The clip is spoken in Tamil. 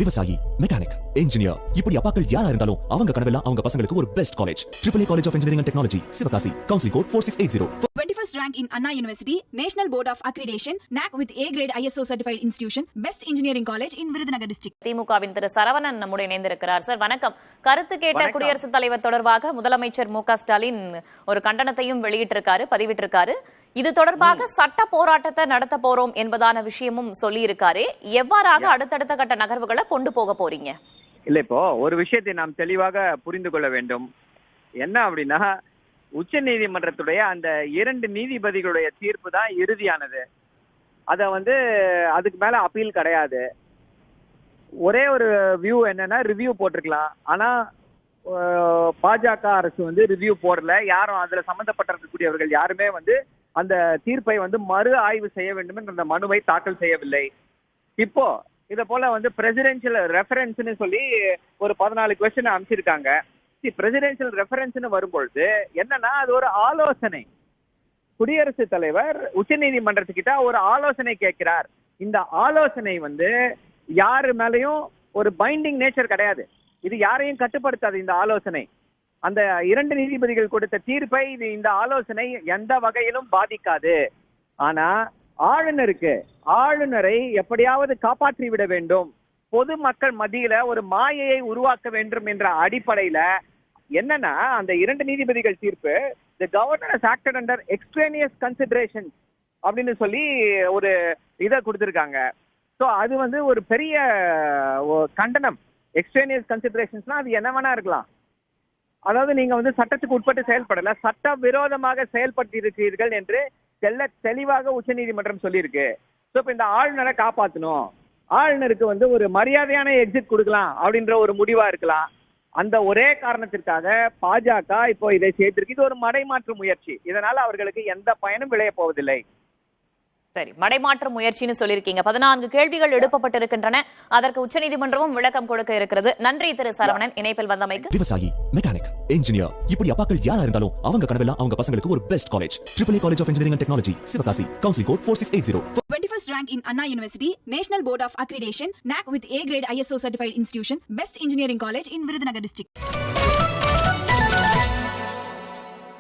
விவசாயி, மெக்கானிக், இன்ஜினியர், இப்படி அப்பாக்கள் யாரா இருந்தாலும் அவங்க கனவெல்லாம் அவங்க பசங்களுக்கு ஒரு best college. AAA College of Engineering and Technology, Sivakasi. Counseling code 4680. 21st rank in Anna University, National Board of Accreditation, NAC with A grade ISO certified institution, Best Engineering College in Virudhunagar district. திமுகவின் திரு சரவணன் நம்முடைய இணைந்திருக்கிறார். சார் வணக்கம். கருத்து கேட்ட குடியரசுத் தலைவர் தொடர்பாக முதலமைச்சர் மு க ஸ்டாலின் ஒரு கண்டனத்தையும் வெளியிட்டிருக்காரு, பதிவிட்டிருக்காரு. இது தொடர்பாக சட்ட போராட்டத்தை நடத்த போறோம் என்பதான விஷயமும் சொல்லி இருக்காரு. எவ்வாறாக அடுத்தடுத்த கட்ட நகர்வுகளை கொண்டு போக போறீங்க? இல்ல, இப்போ ஒரு விஷயத்தை நாம் தெளிவாக புரிந்து கொள்ள வேண்டும். என்ன அப்படின்னா, உச்ச நீதிமன்றத்துடைய அந்த 2 நீதிபதிகளுடைய தீர்ப்பு தான் இறுதியானது. அத அதுக்கு மேல அப்பீல் கிடையாது. ஒரே ஒரு வியூ என்னன்னா, ரிவ்யூ போட்டிருக்கலாம். ஆனா பாஜக அரசு ரிவ்யூ போடல. யாரும் அதுல சம்பந்தப்பட்டிருக்கக்கூடியவர்கள் யாருமே அந்த தீர்ப்பை மறு ஆய்வு செய்ய வேண்டும் என்ற அந்த மனுவை தாக்கல் செய்யவில்லை. இப்போ இத போல பிரசிடென்சியல் ரெஃபரன்ஸ்னு சொல்லி ஒரு 14 கொஸ்டின் அமைச்சிருக்காங்க. பிரசிடென்சியல் ரெஃபரன்ஸ்னு வரும்பொழுது என்னன்னா, அது ஒரு ஆலோசனை. குடியரசுத் தலைவர் உச்ச நீதிமன்றத்துக்கிட்ட ஒரு ஆலோசனை கேட்கிறார். இந்த ஆலோசனை யாரு மேலையும் ஒரு பைண்டிங் நேச்சர் கிடையாது. இது யாரையும் கட்டுப்படுத்தாது. இந்த ஆலோசனை அந்த 2 நீதிபதிகள் கொடுத்த தீர்ப்பை இந்த ஆலோசனை எந்த வகையிலும் பாதிக்காது. ஆனா ஆளுநரை எப்படியாவது காப்பாற்றி விட வேண்டும், பொதுமக்கள் மத்தியில ஒரு மாயையை உருவாக்க வேண்டும் என்ற அடிப்படையில என்னன்னா, அந்த 2 நீதிபதிகள் தீர்ப்பு the governor has acted under extraneous considerations அப்படின்னு சொல்லி ஒரு இதை கொடுத்திருக்காங்க. ஸோ அது ஒரு பெரிய கண்டனம். எக்ஸ்ட்ரேனியஸ் கன்சிடரேஷன்ஸ்னா அது என்ன வேணா இருக்கலாம். அதாவது நீங்க சட்டத்துக்கு உட்பட்டு செயல்படல, சட்ட விரோதமாக செயல்பட்டிருக்கிறீர்கள் என்று தெளிவாக உச்ச நீதிமன்றம் சொல்லியிருக்கு. ஸோ இப்ப இந்த ஆளுநரை காப்பாற்றணும், ஆளுநருக்கு ஒரு மரியாதையான எக்ஸிட் கொடுக்கலாம் அப்படின்ற ஒரு முடிவா இருக்கலாம். அந்த ஒரே காரணத்திற்காக பாஜக இப்போ இதை செய்திருக்கு. இது ஒரு மடைமாற்று முயற்சி. இதனால அவர்களுக்கு எந்த பயனும் விளைய போவதில்லை. சரி, மடைமாற்று முயற்சின்னு சொல்லியிருக்கீங்க. 14 கேள்விகள் எழுப்பப்பட்டிருக்கின்றன. அதற்கு உச்சநீதிமன்றமும் விளக்கம் கொடுக்க இருக்கிறது. நன்றி திரு சரவணன், இணைப்பில் வந்தமைக்கு. விவசாயி, மெக்கானிக், இன்ஜினியர், இப்படி அப்பாக்கள் யாரா இருந்தாலும் அவங்க கனவெல்லாம் அவங்க பசங்களுக்கு ஒரு best college. AAA College of Engineering and Technology, Sivakasi. Counseling code 4680. 21st rank in Anna University, National Board of Accreditation, NAC with A grade ISO certified institution, Best Engineering College in Virudhunagar district.